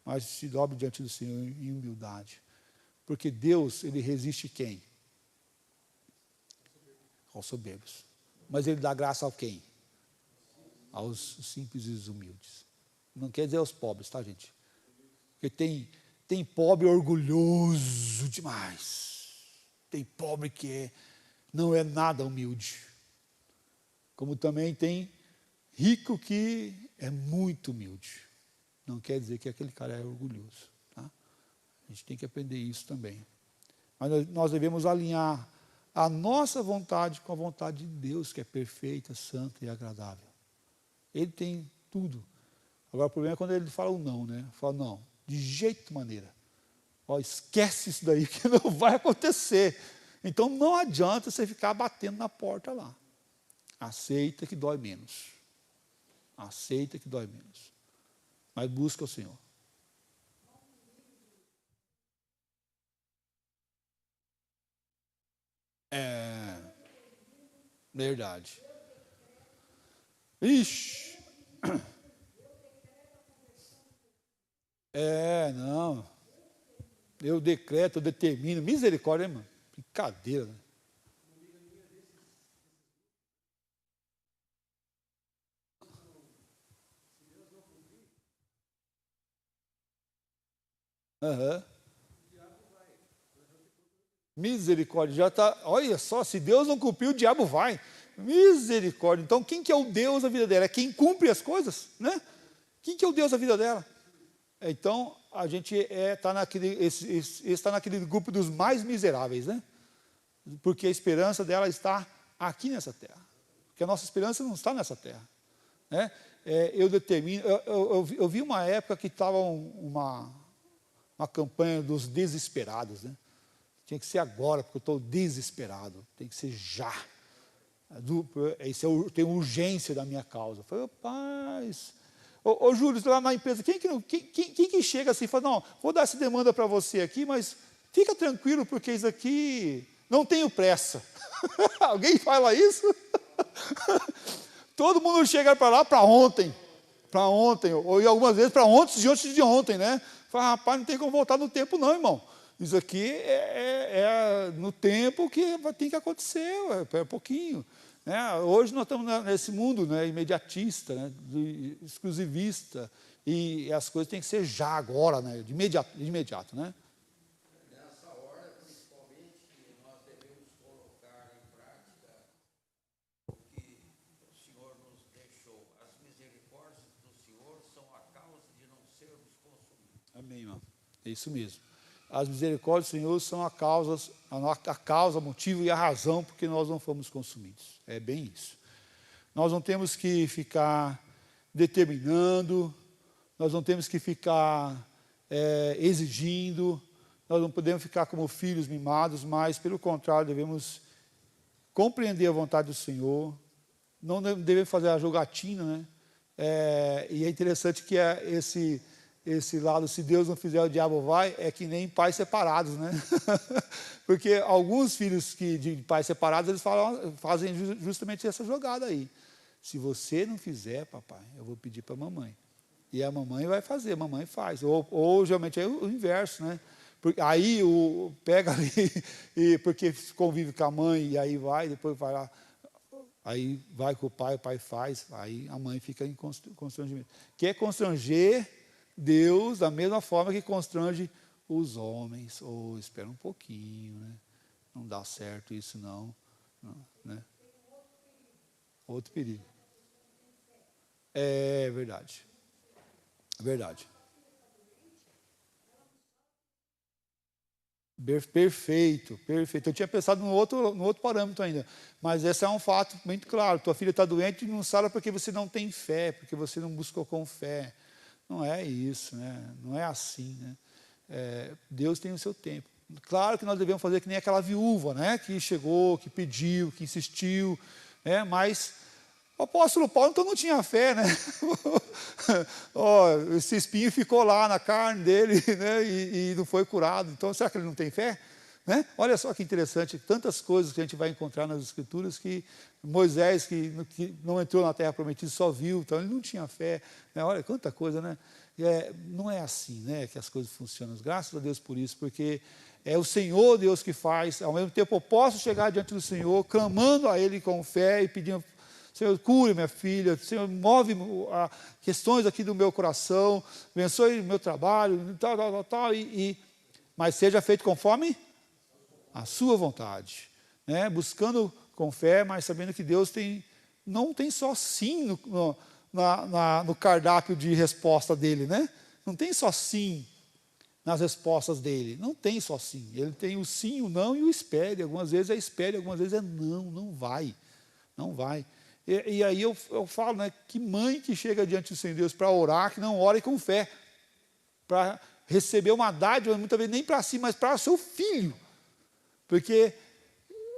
[SPEAKER 1] mas se dobre diante do Senhor em humildade. Porque Deus, Ele resiste quem? Aos soberbos. Mas Ele dá graça a quem? Aos simples e os humildes. Não quer dizer aos pobres, tá, gente? Porque tem pobre orgulhoso demais. Tem pobre que não é nada humilde. Como também tem rico que é muito humilde. Não quer dizer que aquele cara é orgulhoso. Tá? A gente tem que aprender isso também. Mas nós devemos alinhar a nossa vontade com a vontade de Deus, que é perfeita, santa e agradável. Ele tem tudo. Agora o problema é quando ele fala o não, né? Fala, não, de jeito maneira. Ó, esquece isso daí, que não vai acontecer. Então não adianta você ficar batendo na porta lá. Aceita que dói menos. Aceita que dói menos. Mas busca o Senhor. É verdade. Ixi. Não. Eu decreto, eu determino. Misericórdia, hein, mano? Brincadeira, né? Aham. Misericórdia, já está. Olha só, se Deus não cumprir, o diabo vai. Misericórdia. Então, quem que é o Deus da vida dela? É quem cumpre as coisas, né? Quem que é o Deus da vida dela? Então, a gente está naquele grupo dos mais miseráveis, né? Porque a esperança dela está aqui nessa terra. Porque a nossa esperança não está nessa terra. Né? Eu determino. Eu vi uma época que estava uma campanha dos desesperados, né? Tinha que ser agora, porque eu estou desesperado. Tem que ser já. Tem urgência da minha causa. Eu falei, rapaz. Ô Júlio, lá na empresa, quem que chega assim e fala, não, vou dar essa demanda para você aqui, mas fica tranquilo, porque isso aqui não tenho pressa. Alguém fala isso? Todo mundo chega para lá para ontem, ou algumas vezes para ontem de antes de ontem, né? Fala, rapaz, não tem como voltar no tempo não, irmão. Isso aqui é no tempo que tem que acontecer, é pouquinho. Né? Hoje nós estamos nesse mundo, né, imediatista, né, exclusivista, e as coisas têm que ser já, agora, né, de imediato. Né?
[SPEAKER 2] Nessa hora, principalmente, que nós devemos colocar em prática o que o Senhor nos deixou. As misericórdias do Senhor são a causa de não sermos consumidos.
[SPEAKER 1] Amém, irmão. É isso mesmo. As misericórdias do Senhor são a causa, motivo e a razão porque nós não fomos consumidos. É bem isso. Nós não temos que ficar determinando, nós não temos que ficar exigindo, nós não podemos ficar como filhos mimados, mas, pelo contrário, devemos compreender a vontade do Senhor, não devemos fazer a jogatina, né? E é interessante que esse lado, se Deus não fizer, o diabo vai, é que nem pais separados, né? Porque alguns filhos de pais separados, eles fazem justamente essa jogada aí. Se você não fizer, papai, eu vou pedir para a mamãe. E a mamãe vai fazer, a mamãe faz. Ou geralmente é o inverso, né? Aí pega ali, porque convive com a mãe, e aí vai, depois vai lá. Aí vai com o pai faz, aí a mãe fica em constrangimento. Quer constranger Deus da mesma forma que constrange os homens. Ou espera um pouquinho, né? Não dá certo isso não, né? Outro perigo. É verdade. Verdade. Perfeito, perfeito. Eu tinha pensado no outro parâmetro ainda, mas esse é um fato muito claro. Tua filha está doente e não sabe porque você não tem fé, porque você não buscou com fé. Não é isso, né? Não é assim, né? Deus tem o seu tempo. Claro que nós devemos fazer que nem aquela viúva, né? Que chegou, que pediu, que insistiu, né? Mas o apóstolo Paulo então não tinha fé, né? Esse espinho ficou lá na carne dele, né? E não foi curado. Então, será que ele não tem fé? Né? Olha só que interessante, tantas coisas que a gente vai encontrar nas Escrituras que Moisés, que não entrou na terra prometida, só viu, então ele não tinha fé. Né? Olha, quanta coisa, né? Não é assim, né, que as coisas funcionam. Graças a Deus por isso, porque é o Senhor Deus que faz. Ao mesmo tempo eu posso chegar diante do Senhor, clamando a Ele com fé e pedindo: Senhor, cure minha filha, Senhor, move questões aqui do meu coração, abençoe o meu trabalho, tal, mas seja feito conforme a sua vontade, né? Buscando com fé, mas sabendo que Deus não tem só sim no cardápio de resposta dele, né? Não tem só sim nas respostas dele, não tem só sim. Ele tem o sim, o não e o espere. Algumas vezes é espere, algumas vezes é não vai, não vai. E aí eu falo, né, que mãe que chega diante do Senhor Deus para orar, que não ore com fé, para receber uma dádiva, muitas vezes nem para si, mas para o seu filho. Porque,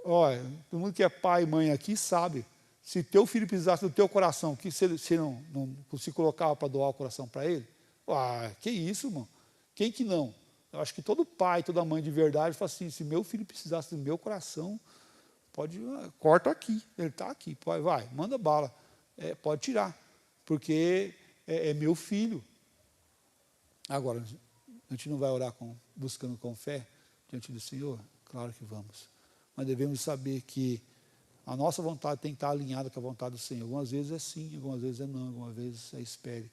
[SPEAKER 1] olha, todo mundo que é pai e mãe aqui sabe, se teu filho precisasse do teu coração, que você não se colocava para doar o coração para ele, que isso, irmão? Quem que não? Eu acho que todo pai, toda mãe de verdade fala assim: se meu filho precisasse do meu coração, corta aqui, ele está aqui, vai, manda bala, pode tirar, porque é meu filho. Agora, a gente não vai orar buscando com fé diante do Senhor? Claro que vamos, mas devemos saber que a nossa vontade tem que estar alinhada com a vontade do Senhor. Algumas vezes é sim, algumas vezes é não, algumas vezes é espere.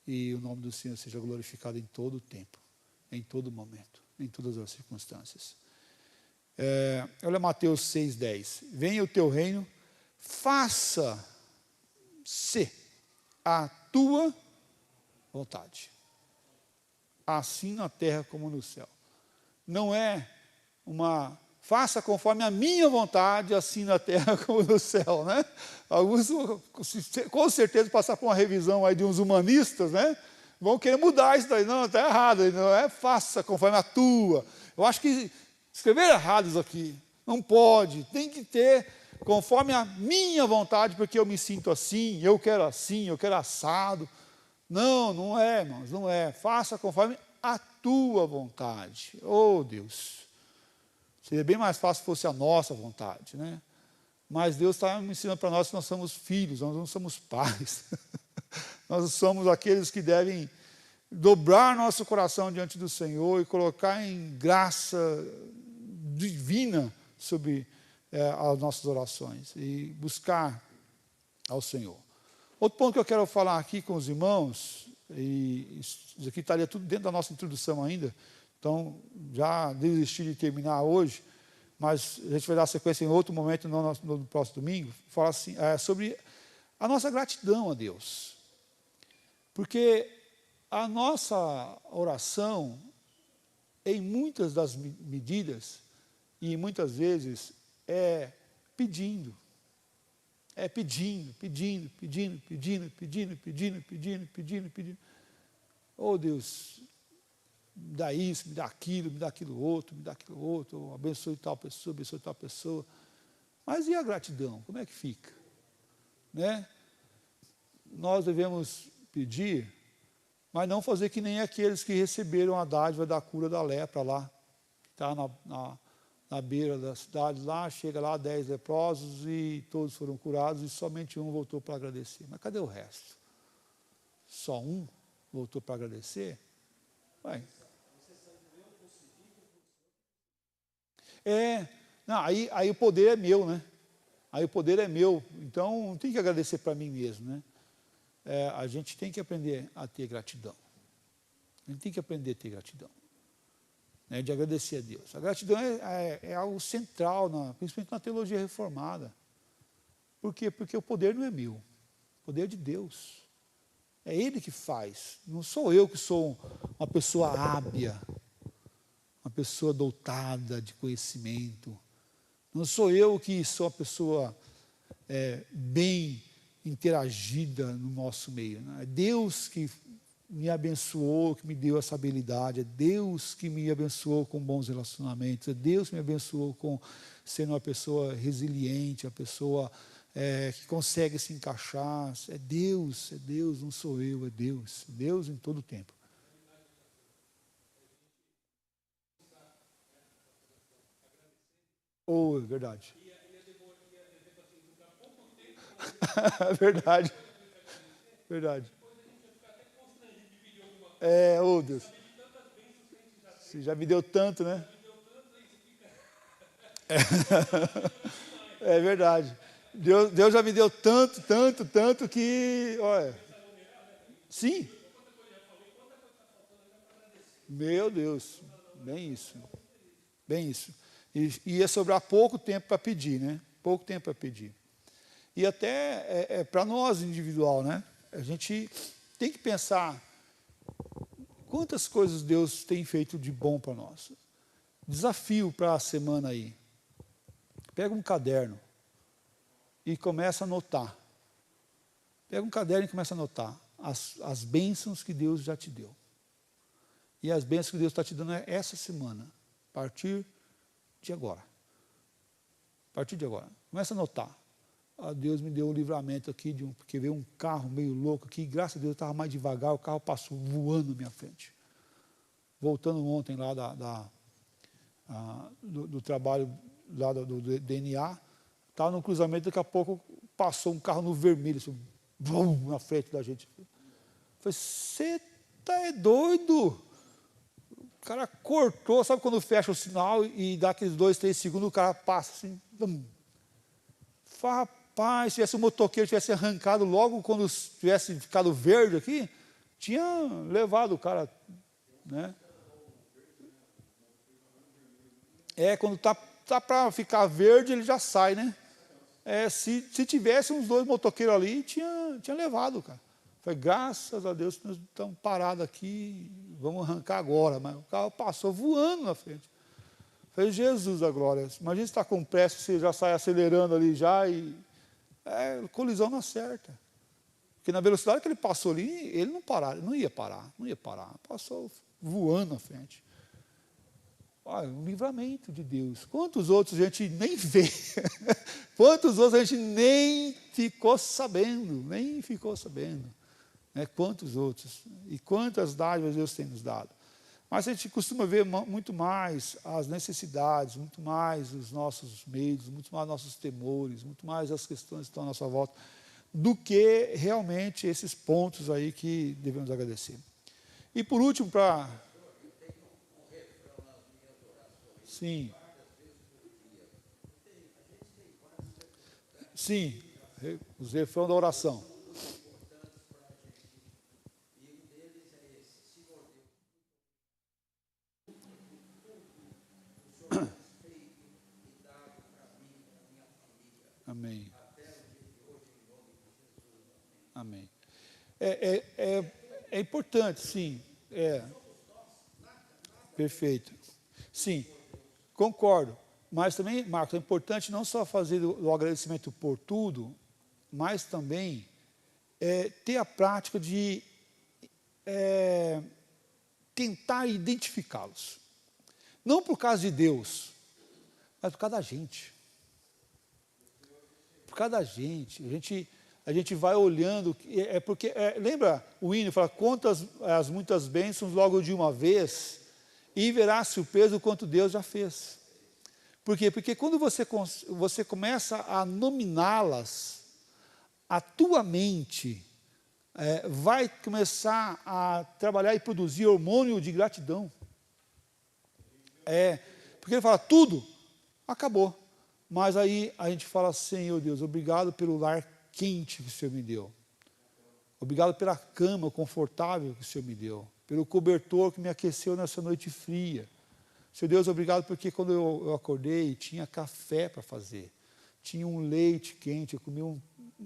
[SPEAKER 1] E o nome do Senhor seja glorificado em todo o tempo, em todo momento, em todas as circunstâncias. Olha Mateus 6,10. Venha o teu reino, faça-se a tua vontade, assim na terra como no céu. Não é faça conforme a minha vontade, assim na terra como no céu, né? Alguns, com certeza, passar por uma revisão aí de uns humanistas, né? Vão querer mudar isso daí. Não, está errado, não é faça conforme a tua. Eu acho que escreveram errado isso aqui. Não pode, tem que ter conforme a minha vontade, porque eu me sinto assim, eu quero assado. Não é, irmãos, não é. Faça conforme a tua vontade. Oh, Deus. Seria bem mais fácil se fosse a nossa vontade, né? Mas Deus está me ensinando para nós que nós somos filhos, nós não somos pais. Nós somos aqueles que devem dobrar nosso coração diante do Senhor e colocar em graça divina sobre as nossas orações e buscar ao Senhor. Outro ponto que eu quero falar aqui com os irmãos, e isso aqui estaria tudo dentro da nossa introdução ainda, então já desisti de terminar hoje, mas a gente vai dar sequência em outro momento no próximo domingo, falar assim, sobre a nossa gratidão a Deus. Porque a nossa oração, em muitas das medidas, e muitas vezes, é pedindo. É pedindo. Oh Deus, me dá isso, me dá aquilo outro, abençoe tal pessoa. Mas e a gratidão? Como é que fica? Né? Nós devemos pedir, mas não fazer que nem aqueles que receberam a dádiva da cura da lepra lá, que está na beira da cidade lá, chega lá 10 leprosos e todos foram curados e somente um voltou para agradecer. Mas cadê o resto? Só um voltou para agradecer? Não, aí o poder é meu, né? Aí o poder é meu, então não tem que agradecer para mim mesmo, né? A gente tem que aprender a ter gratidão. A gente tem que aprender a ter gratidão, né, de agradecer a Deus. A gratidão é algo central, principalmente na teologia reformada. Por quê? Porque o poder não é meu, o poder é de Deus. É Ele que faz. Não sou eu que sou uma pessoa hábia, uma pessoa dotada de conhecimento. Não sou eu que sou uma pessoa bem interagida no nosso meio. Né? É Deus que me abençoou, que me deu essa habilidade. É Deus que me abençoou com bons relacionamentos. É Deus que me abençoou com sendo uma pessoa resiliente, uma pessoa que consegue se encaixar. É Deus, não sou eu, é Deus. Deus em todo o tempo. Oh, é verdade. Verdade. Oh Deus. Você já me deu tanto, né? É verdade. Deus já me deu tanto, tanto, tanto que, olha, sim. Meu Deus, bem isso. Bem isso. E ia sobrar pouco tempo para pedir, né? Pouco tempo para pedir. E até para nós individual, né? A gente tem que pensar quantas coisas Deus tem feito de bom para nós. Desafio para a semana aí. Pega um caderno e começa a anotar. Pega um caderno e começa a anotar as bênçãos que Deus já te deu. E as bênçãos que Deus está te dando essa semana, a partir de agora. A partir de agora. Começa a anotar. Deus me deu um livramento aqui, porque veio um carro meio louco aqui, graças a Deus eu estava mais devagar, o carro passou voando na minha frente. Voltando ontem lá do trabalho lá do DNA, estava no cruzamento, daqui a pouco passou um carro no vermelho, assim, bum, na frente da gente. Eu falei, você tá doido? O cara cortou, sabe quando fecha o sinal e dá aqueles 2, 3 segundos, o cara passa assim, bum. Rapaz, se tivesse um motoqueiro tivesse arrancado logo quando tivesse ficado verde aqui, tinha levado o cara, né? Quando tá para ficar verde, ele já sai, né? Se tivesse uns 2 motoqueiros ali, tinha levado, cara. Falei, graças a Deus, nós estamos parados aqui, vamos arrancar agora. Mas o carro passou voando na frente. Falei, Jesus, a glória. Imagina se está com pressa, você já sai acelerando ali já e... colisão não acerta. Porque na velocidade que ele passou ali, ele não ia parar. Passou voando na frente. Olha, um livramento de Deus. Quantos outros a gente nem vê? Quantos outros a gente nem ficou sabendo? Né? Quantos outros? E quantas dádivas Deus tem nos dado? Mas a gente costuma ver muito mais as necessidades, muito mais os nossos medos, muito mais nossos temores, muito mais as questões que estão à nossa volta, do que realmente esses pontos aí que devemos agradecer. E por último, para... Sim. Sim, os refrões da oração. Amém. Amém. É importante, sim. Perfeito. Sim, concordo. Mas também, Marcos, é importante não só fazer o agradecimento por tudo, mas também ter a prática de tentar identificá-los. Não por causa de Deus, mas por causa da gente. Por causa da gente. A gente vai olhando, porque, lembra o hino, fala, conta as muitas bênçãos logo de uma vez, e verás surpresa o quanto Deus já fez. Por quê? Porque quando você começa a nominá-las, a tua mente vai começar a trabalhar e produzir hormônio de gratidão. Porque ele fala, tudo acabou. Mas aí a gente fala, Senhor Deus, obrigado pelo lar quente que o Senhor me deu. Obrigado pela cama confortável que o Senhor me deu. Pelo cobertor que me aqueceu nessa noite fria. Senhor Deus, obrigado porque quando eu acordei, tinha café para fazer. Tinha um leite quente, eu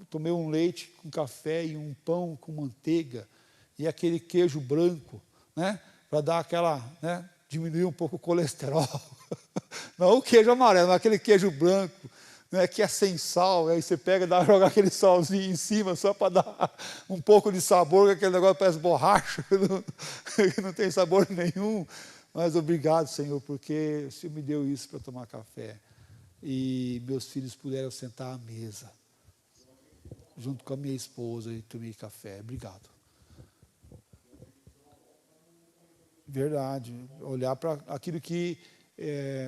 [SPEAKER 1] tomei um leite com café e um pão com manteiga. E aquele queijo branco, né? Para dar aquela, né? Diminuir um pouco o colesterol. Não o queijo amarelo, mas aquele queijo branco, né, que é sem sal, aí você pega e joga aquele salzinho em cima só para dar um pouco de sabor, que aquele negócio parece borracha, que não tem sabor nenhum. Mas obrigado, Senhor, porque o Senhor me deu isso para tomar café. E meus filhos puderam sentar à mesa, junto com a minha esposa, e tomei café. Obrigado. Verdade. Olhar para aquilo que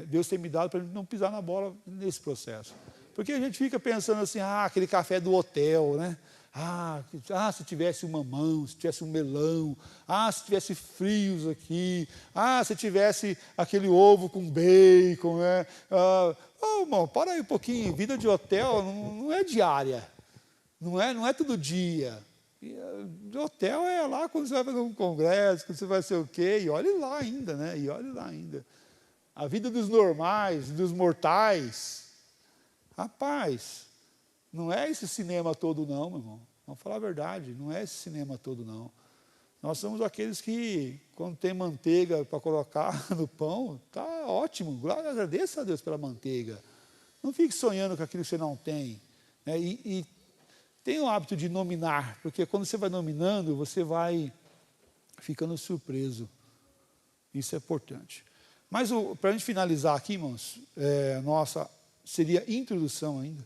[SPEAKER 1] Deus tem me dado para não pisar na bola nesse processo. Porque a gente fica pensando assim, aquele café do hotel, né? Se tivesse uma mamão, se tivesse um melão, se tivesse frios aqui, se tivesse aquele ovo com bacon, né? Irmão, para aí um pouquinho, vida de hotel não é diária, não é todo dia. De hotel é lá quando você vai fazer um congresso, quando você vai ser o quê, e olhe lá ainda, né? E olhe lá ainda. A vida dos normais, dos mortais, rapaz, não é esse cinema todo não, meu irmão. Vamos falar a verdade, não é esse cinema todo não. Nós somos aqueles que, quando tem manteiga para colocar no pão, está ótimo, agradeça a Deus pela manteiga. Não fique sonhando com aquilo que você não tem. Né? E tenha o hábito de nominar, porque quando você vai nominando, você vai ficando surpreso. Isso é importante. Mas, para a gente finalizar aqui, irmãos, seria introdução ainda,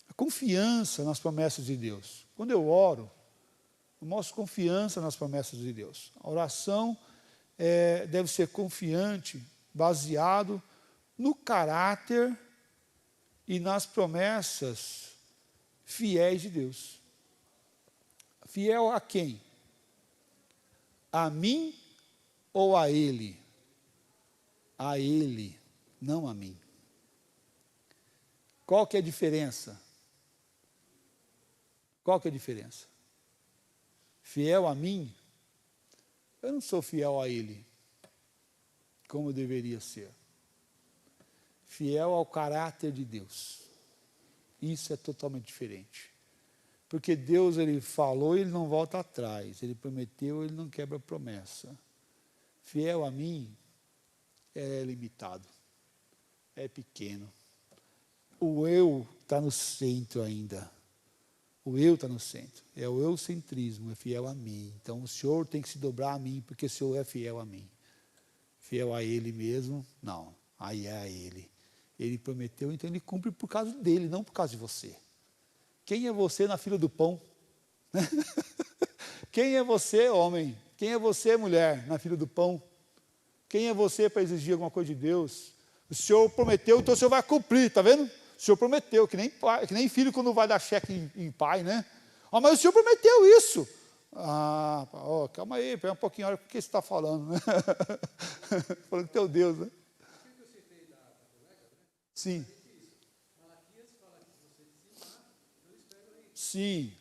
[SPEAKER 1] a confiança nas promessas de Deus. Quando eu oro, eu mostro confiança nas promessas de Deus. A oração deve ser confiante, baseado no caráter e nas promessas fiéis de Deus. Fiel a quem? A mim ou a Ele? A Ele, não a mim. Qual que é a diferença? Qual que é a diferença? Fiel a mim, eu não sou fiel a Ele, como eu deveria ser. Fiel ao caráter de Deus. Isso é totalmente diferente. Porque Deus, Ele falou e Ele não volta atrás. Ele prometeu, Ele não quebra a promessa. Fiel a mim é limitado, é pequeno. O eu está no centro ainda. O eu está no centro. É o eucentrismo, é fiel a mim. Então o Senhor tem que se dobrar a mim, porque o Senhor é fiel a mim. Fiel a Ele mesmo? Não. Aí é a Ele. Ele prometeu, então Ele cumpre por causa dele, não por causa de você. Quem é você na fila do pão? Quem é você, homem? Quem é você, mulher, na fila do pão? Quem é você para exigir alguma coisa de Deus? O Senhor prometeu, então o Senhor vai cumprir, está vendo? O Senhor prometeu, que nem filho quando vai dar cheque em pai, né? Mas o Senhor prometeu isso. Calma aí, pega um pouquinho, olha o que você está falando, né? Falando que teu Deus, né? Sim. Sim.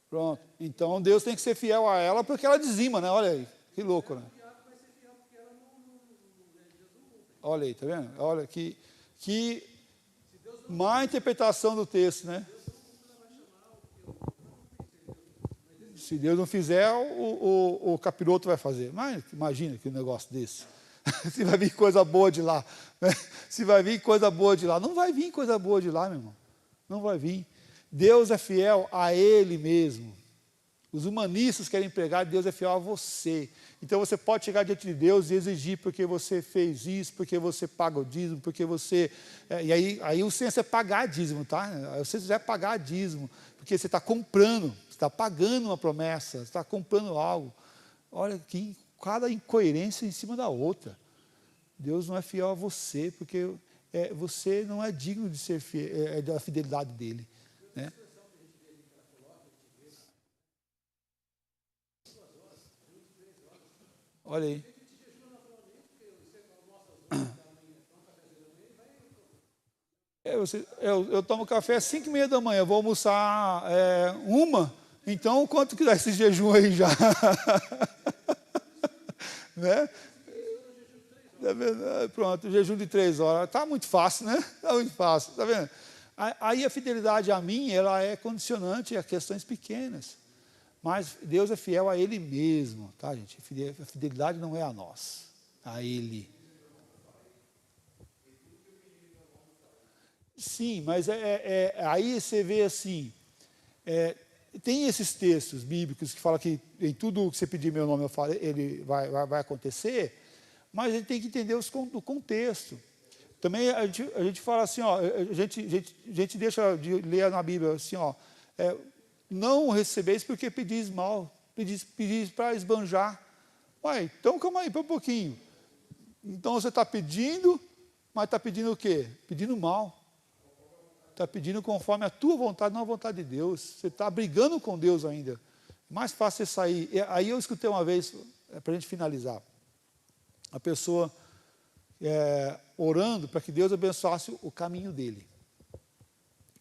[SPEAKER 1] Pronto. Então Deus tem que ser fiel a ela porque ela dizima, né? Olha aí, que louco, né? Olha aí, tá vendo? Olha que má interpretação do texto, né? Se Deus não fizer, o capiroto vai fazer. Mas imagina que um negócio desse. Se vai vir coisa boa de lá. Né? Se vai vir coisa boa de lá. Não vai vir coisa boa de lá, meu irmão. Não vai vir. Deus é fiel a Ele mesmo. Os humanistas querem pregar, Deus é fiel a você. Então você pode chegar diante de Deus e exigir porque você fez isso, porque você paga o dízimo, porque você... e aí o senso é pagar dízimo, tá? Se você quiser pagar dízimo, porque você está comprando, você está pagando uma promessa, você está comprando algo. Olha que cada incoerência em cima da outra. Deus não é fiel a você, porque você não é digno de ser fiel, da fidelidade dele. Né? Olha aí. Eu tomo café às 5h30 da manhã, vou almoçar 1h, então quanto que dá esse jejum aí já? Né? Pronto, o jejum de 3 horas. Está muito fácil, né? Está muito fácil, está vendo? Aí a fidelidade a mim, ela é condicionante a questões pequenas. Mas Deus é fiel a Ele mesmo, tá, gente? A fidelidade não é a nós, a Ele. Sim, mas aí você vê assim, tem esses textos bíblicos que falam que em tudo que você pedir meu nome, ele vai acontecer, mas a gente tem que entender o contexto. Também a gente fala assim, a gente deixa de ler na Bíblia assim, não recebeis porque pedis mal, pedis para esbanjar. Ué, então calma aí, para um pouquinho. Então você está pedindo, mas está pedindo o quê? Pedindo mal. está pedindo conforme a tua vontade, não a vontade de Deus. Você está brigando com Deus ainda. Mais fácil você sair. E aí eu escutei uma vez, para a gente finalizar, a pessoa orando para que Deus abençoasse o caminho dele.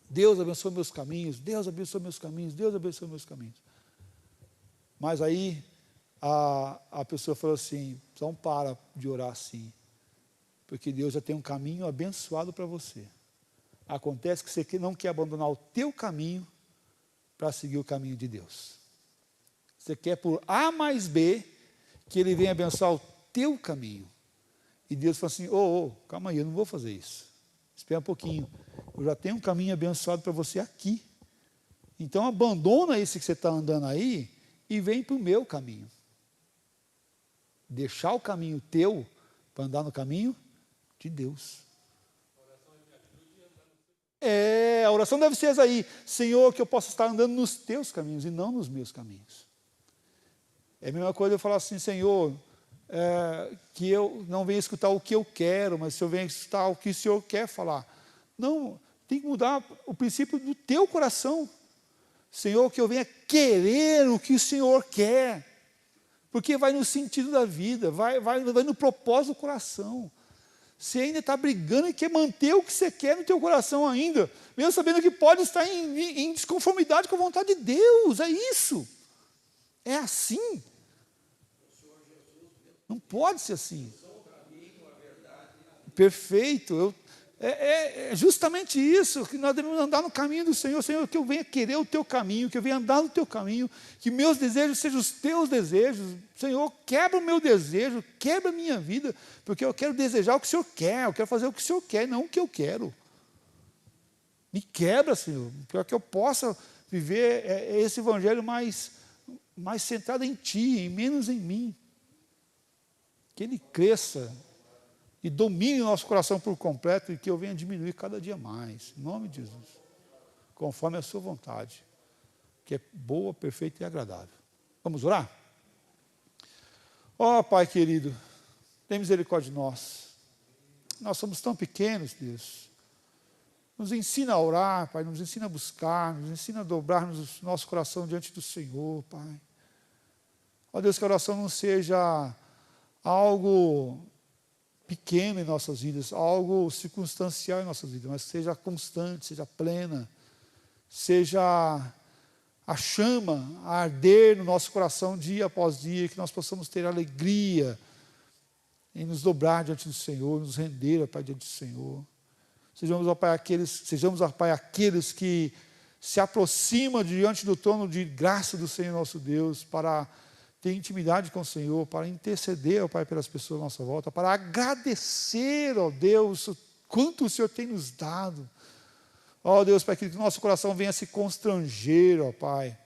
[SPEAKER 1] Deus abençoe meus caminhos, Deus abençoe meus caminhos, Deus abençoe meus caminhos. Mas aí a pessoa falou assim, então para de orar assim, porque Deus já tem um caminho abençoado para você. Acontece que você não quer abandonar o teu caminho para seguir o caminho de Deus. Você quer por A mais B que Ele venha abençoar o teu caminho. E Deus fala assim, calma aí, eu não vou fazer isso. Espera um pouquinho. Eu já tenho um caminho abençoado para você aqui. Então abandona esse que você está andando aí e vem para o meu caminho. Deixar o caminho teu para andar no caminho de Deus. A oração deve ser essa aí. Senhor, que eu possa estar andando nos teus caminhos e não nos meus caminhos. É a mesma coisa eu falar assim, Senhor, que eu não venha escutar o que eu quero, mas se eu venha escutar o que o Senhor quer falar. Não, tem que mudar o princípio do teu coração. Senhor, que eu venha querer o que o Senhor quer. Porque vai no sentido da vida, vai no propósito do coração. Você ainda está brigando e quer manter o que você quer no teu coração ainda, mesmo sabendo que pode estar em desconformidade com a vontade de Deus. É isso. É assim. Não pode ser assim. Perfeito. É justamente isso, que nós devemos andar no caminho do Senhor. Senhor, que eu venha querer o teu caminho, que eu venha andar no teu caminho, que meus desejos sejam os teus desejos. Senhor, quebra o meu desejo, quebra a minha vida, porque eu quero desejar o que o Senhor quer, eu quero fazer o que o Senhor quer, não o que eu quero. Me quebra, Senhor, para que eu possa viver esse evangelho mais centrado em Ti, e menos em mim. Que ele cresça e domine o nosso coração por completo e que eu venha diminuir cada dia mais. Em nome de Jesus. Conforme a sua vontade, que é boa, perfeita e agradável. Vamos orar? Ó Pai querido, tem misericórdia de nós. Nós somos tão pequenos, Deus. Nos ensina a orar, Pai, nos ensina a buscar, nos ensina a dobrar-nos nosso coração diante do Senhor, Pai. Ó Deus, que a oração não seja algo pequeno em nossas vidas, algo circunstancial em nossas vidas, mas seja constante, seja plena, seja a chama a arder no nosso coração dia após dia, que nós possamos ter alegria em nos dobrar diante do Senhor, nos render, ó Pai, diante do Senhor. Sejamos, ó Pai, aqueles que se aproximam diante do trono de graça do Senhor nosso Deus, para ter intimidade com o Senhor, para interceder, ó Pai, pelas pessoas à nossa volta, para agradecer, ó Deus, o quanto o Senhor tem nos dado. Ó Deus, Pai, que o nosso coração venha se constranger, ó Pai,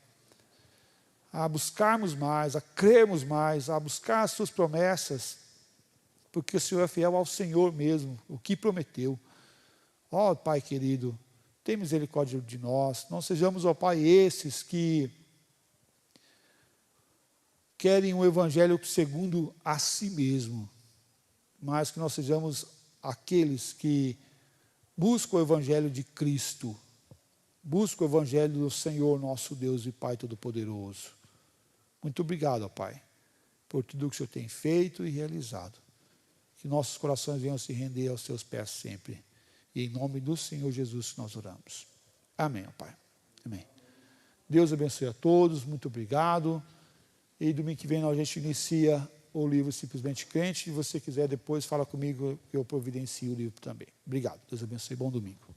[SPEAKER 1] a buscarmos mais, a crermos mais, a buscar as Suas promessas, porque o Senhor é fiel ao Senhor mesmo, o que prometeu. Ó Pai querido, tem misericórdia de nós, não sejamos, ó Pai, esses que querem um evangelho segundo a si mesmo, mas que nós sejamos aqueles que buscam o evangelho de Cristo, buscam o evangelho do Senhor nosso Deus e Pai Todo-Poderoso. Muito obrigado, ó Pai, por tudo que o Senhor tem feito e realizado. Que nossos corações venham se render aos Teus pés sempre. E em nome do Senhor Jesus que nós oramos. Amém, ó Pai. Amém. Deus abençoe a todos, muito obrigado. E domingo que vem a gente inicia o livro Simplesmente Crente. Se você quiser depois, fala comigo que eu providencio o livro também. Obrigado. Deus abençoe. Bom domingo.